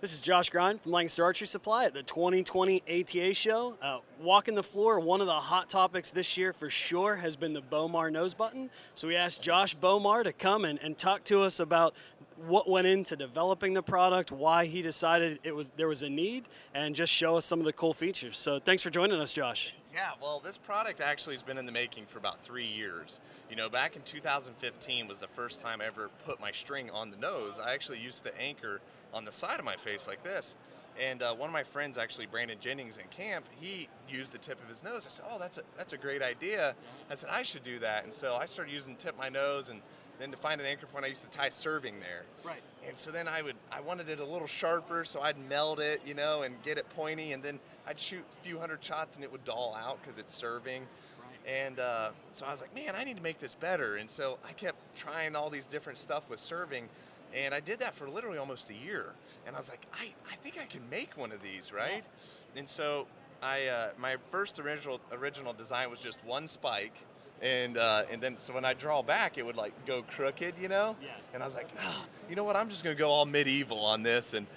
This is Josh Grind from Lancaster Archery Supply at the 2020 ATA show. Walking the floor, one of the hot topics this year for sure has been the Bowmar Nose Button. So we asked Josh Bowmar to come and talk to us about what went into developing the product, why he decided there was a need, and just show us some of the cool features. So thanks for joining us, Josh. Yeah, well, this product actually has been in the making for about 3 years. You know, back in 2015 was the first time I ever put my string on the nose. I actually used to anchor on the side of my face like this. And one of my friends, actually Brandon Jennings in camp, he used the tip of his nose. I said, oh, that's a great idea. I said, I should do that. And so I started using the tip of my nose, and then to find an anchor point, I used to tie serving there. Right. And so then I wanted it a little sharper, so I'd meld it, you know, and get it pointy, and then I'd shoot a few hundred shots and it would dull out because it's serving. Right. And so I was like, man, I need to make this better. And so I kept trying all these different stuff with serving, and I did that for literally almost a year. And I was like, I think I can make one of these, right? Yeah. And so my first original design was just one spike. And then so when I draw back, it would like go crooked, you know. Yeah. And I was like, you know what? I'm just gonna go all medieval on this and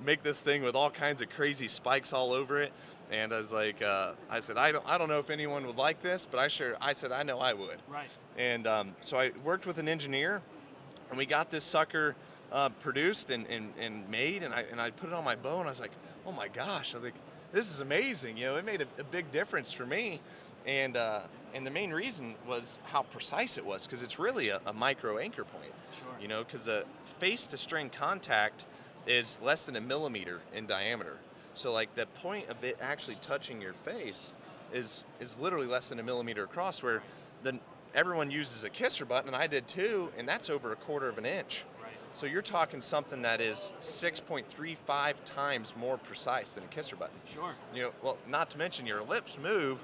make this thing with all kinds of crazy spikes all over it. And I was like, I said, I don't know if anyone would like this, but I said I know I would. Right. And so I worked with an engineer, and we got this sucker produced and made, and I put it on my bow, and I was like, oh my gosh, I was like, this is amazing. You know, it made a big difference for me. And the main reason was how precise it was, because it's really a micro anchor point. Sure. You know, because the face to string contact is less than a millimeter in diameter. So like the point of it actually touching your face is literally less than a millimeter across, where everyone uses a kisser button, and I did too, and that's over 1/4 of an inch. Right. So you're talking something that is 6.35 times more precise than a kisser button. Sure. You know, well, not to mention your lips move,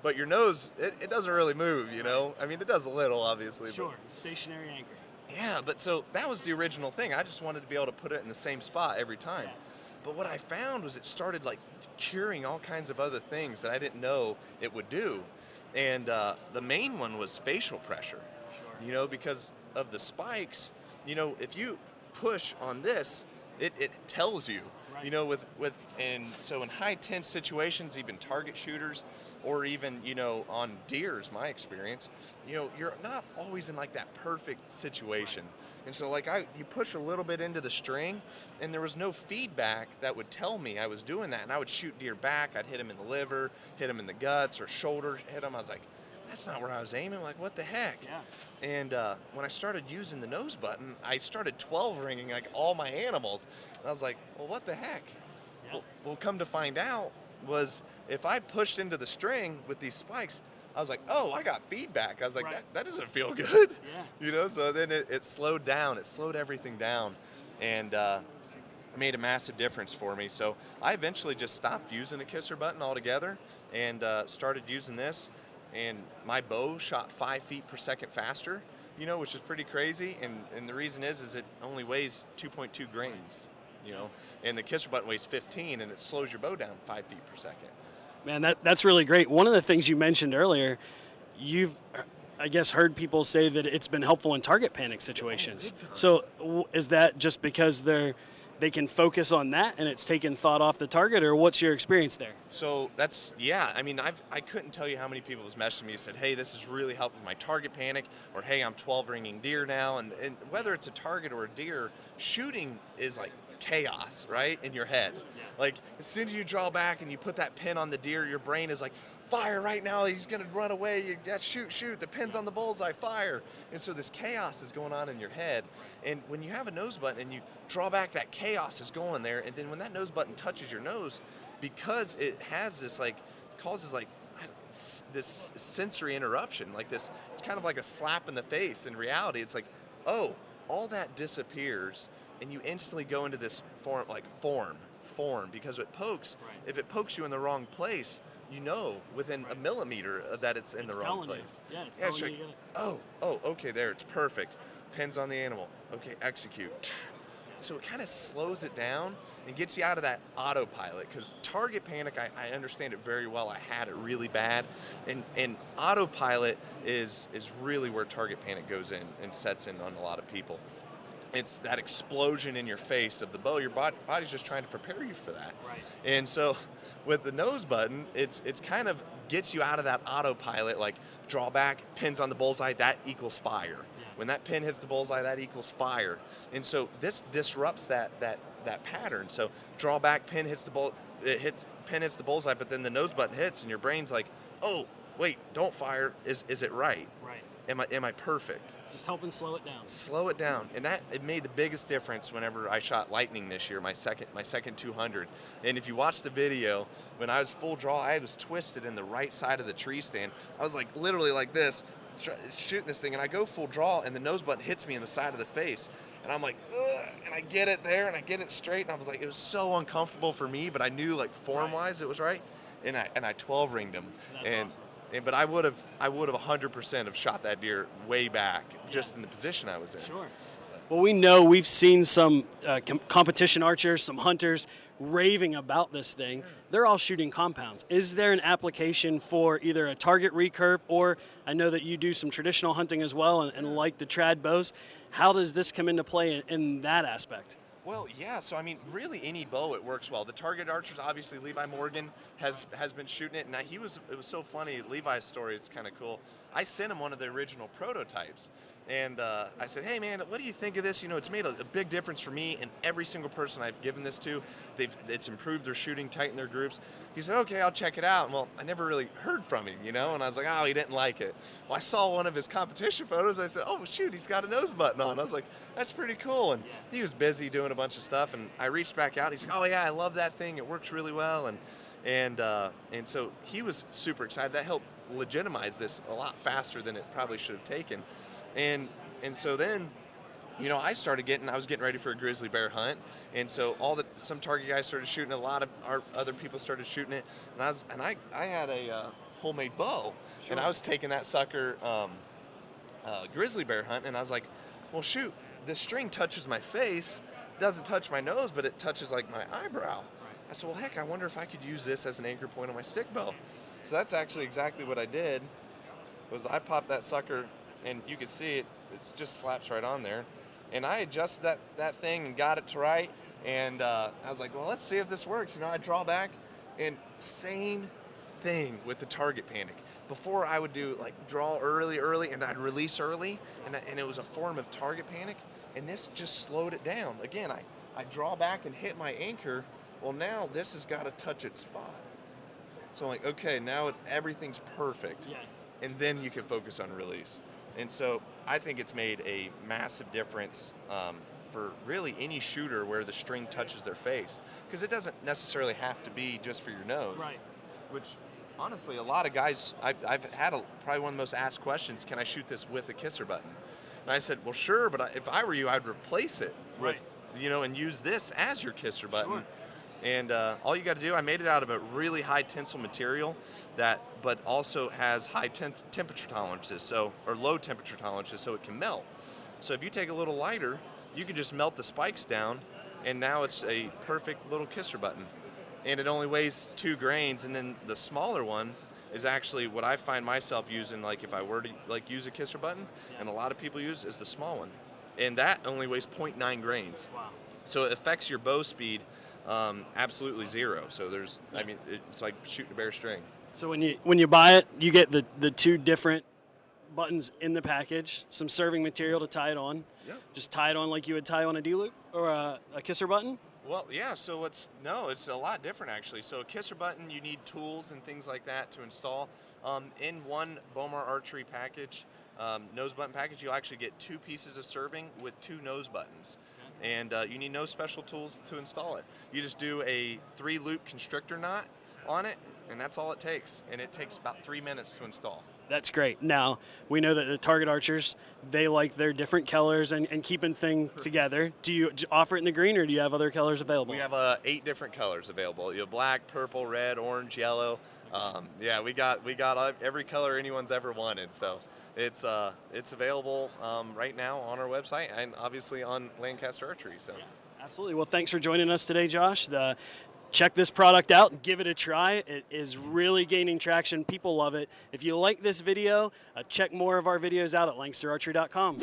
but your nose, it doesn't really move, you know? I mean, it does a little, obviously. Sure, but stationary anchor. Yeah, but so that was the original thing. I just wanted to be able to put it in the same spot every time. Yeah. But what I found was it started like curing all kinds of other things that I didn't know it would do. And the main one was facial pressure. Sure. You know, because of the spikes, you know, if you push on this, it tells you. Right. You know, and so in high tense situations, even target shooters, or even, you know, on deers, my experience, you know, you're not always in like that perfect situation. Right. And so like you push a little bit into the string, and there was no feedback that would tell me I was doing that. And I would shoot deer back, I'd hit him in the liver, hit him in the guts or shoulder, hit him. I was like, that's not where I was aiming. Like, what the heck? Yeah. And when I started using the nose button, I started 12 ringing like all my animals. And I was like, well, what the heck? Yeah. Well, come to find out, was if I pushed into the string with these spikes, I was like, oh, I got feedback. I was like, right. that doesn't feel good. Yeah. You know, so then it slowed down. It slowed everything down, and made a massive difference for me. So I eventually just stopped using a kisser button altogether and started using this, and my bow shot 5 feet per second faster, you know, which is pretty crazy. And the reason is it only weighs 2.2 grains. You know, and the kisser button weighs 15, and it slows your bow down 5 feet per second. Man, that's really great. One of the things you mentioned earlier, you've, I guess, heard people say that it's been helpful in target panic situations. So is that just because they can focus on that and it's taken thought off the target, or what's your experience there? So yeah, I mean, I couldn't tell you how many people have messaged me and said, hey, this is really helping my target panic, or hey, I'm 12 ringing deer now. And whether it's a target or a deer, shooting is like chaos, right, in your head. Yeah. Like as soon as you draw back and you put that pin on the deer, your brain is like, fire right now, he's gonna run away, shoot, the pin's on the bullseye, fire. And so this chaos is going on in your head, and when you have a nose button and you draw back, that chaos is going there, and then when that nose button touches your nose, because it has this like, causes like this sensory interruption, like this, it's kind of like a slap in the face. In reality, it's like, oh, all that disappears, and you instantly go into this form, because it pokes. Right. If it pokes you in the wrong place, you know within a millimeter that it's in the wrong place. You. Yeah, it's telling like, you. Oh, okay, there, it's perfect. Pins on the animal. Okay, execute. So it kind of slows it down and gets you out of that autopilot, because target panic, I understand it very well. I had it really bad, and autopilot is really where target panic goes in and sets in on a lot of people. it's that explosion in your face of the bow. Your body's just trying to prepare you for that. Right. And so with the nose button, it's kind of gets you out of that autopilot, like draw back, pins on the bullseye, that equals fire. Yeah. When that pin hits the bullseye, that equals fire. And so this disrupts that pattern. So draw back, pin hits the pin hits the bullseye, but then the nose button hits, and your brain's like, oh, wait, don't fire. Is it right? Right. Am I perfect? Just helping slow it down. Slow it down, and it made the biggest difference whenever I shot lightning this year, my second 200. And if you watch the video, when I was full draw, I was twisted in the right side of the tree stand. I was like literally like this, shooting this thing, and I go full draw, and the nose button hits me in the side of the face, and I'm like, ugh, and I get it there, and I get it straight, and I was like, it was so uncomfortable for me, but I knew like form-wise it was right, and I 12 ringed him. That's awesome. But I would have 100% have shot that deer way back, just in the position I was in. Sure. Well, we know we've seen some competition archers, some hunters raving about this thing. They're all shooting compounds. Is there an application for either a target recurve, or I know that you do some traditional hunting as well and like the trad bows. How does this come into play in that aspect? Well, yeah, so I mean, really any bow, it works well. The target archers, obviously, Levi Morgan has been shooting it, and it was so funny, Levi's story, it's kind of cool. I sent him one of the original prototypes, and I said, hey man, what do you think of this? You know, it's made a big difference for me and every single person I've given this to. It's improved their shooting, tightened their groups. He said, okay, I'll check it out. Well, I never really heard from him, you know, and I was like, oh, he didn't like it. Well, I saw one of his competition photos, and I said, oh shoot, he's got a nose button on. I was like, that's pretty cool. And he was busy doing a bunch of stuff, and I reached back out, and he's like, oh yeah, I love that thing, it works really well. And so he was super excited. That helped legitimize this a lot faster than it probably should have taken. And so then, you know, I was getting ready for a grizzly bear hunt, and so some target guys started shooting it, a lot of our other people started shooting it, and I had a homemade bow, sure. And I was taking that sucker grizzly bear hunt, and I was like, well shoot, the string touches my face, doesn't touch my nose, but it touches like my eyebrow. I said, well heck, I wonder if I could use this as an anchor point on my stick bow. So that's actually exactly what I did. Was I popped that sucker, and you can see it just slaps right on there. And I adjusted that thing and got it to right. And I was like, well, let's see if this works. You know, I draw back, and same thing with the target panic. Before I would do like draw early, and I'd release early, and it was a form of target panic. And this just slowed it down. Again, I draw back and hit my anchor. Well, now this has got to touch its spot. So I'm like, okay, now everything's perfect. Yeah. And then you can focus on release. And so I think it's made a massive difference for really any shooter where the string touches their face. Because it doesn't necessarily have to be just for your nose. Right. Which, honestly, a lot of guys, I've had probably one of the most asked questions, can I shoot this with a kisser button? And I said, well, sure, but if I were you, I'd replace it with, you know, and use this as your kisser button. Sure. And all you got to do, I made it out of a really high tensile material but also has high temperature tolerances, or low temperature tolerances, so it can melt. So if you take a little lighter, you can just melt the spikes down, and now it's a perfect little kisser button. And it only weighs 2 grains, and then the smaller one is actually what I find myself using, like if I were to like use a kisser button, and a lot of people use, is the small one. And that only weighs 0.9 grains. Wow. So it affects your bow speed absolutely zero. So I mean, it's like shooting a bare string. So when you buy it, you get the 2 different buttons in the package, some serving material to tie it on. Yep. Just tie it on like you would tie on a D-loop or a kisser button. Well, yeah, so it's a lot different actually. So a kisser button, you need tools and things like that to install. In one Bowmar archery package, nose button package, you'll actually get 2 pieces of serving with 2 nose buttons. And you need no special tools to install it. You just do a 3-loop constrictor knot on it, and that's all it takes. And it takes about 3 minutes to install. That's great. Now, we know that the target archers, they like their different colors and keeping things together. Do you offer it in the green, or do you have other colors available? We have 8 different colors available. You have black, purple, red, orange, yellow. Yeah, we got every color anyone's ever wanted. So it's available right now on our website and obviously on Lancaster Archery. So yeah, absolutely. Well, thanks for joining us today, Josh. Check this product out, give it a try. It is really gaining traction. People love it. If you like this video, check more of our videos out at LancasterArchery.com.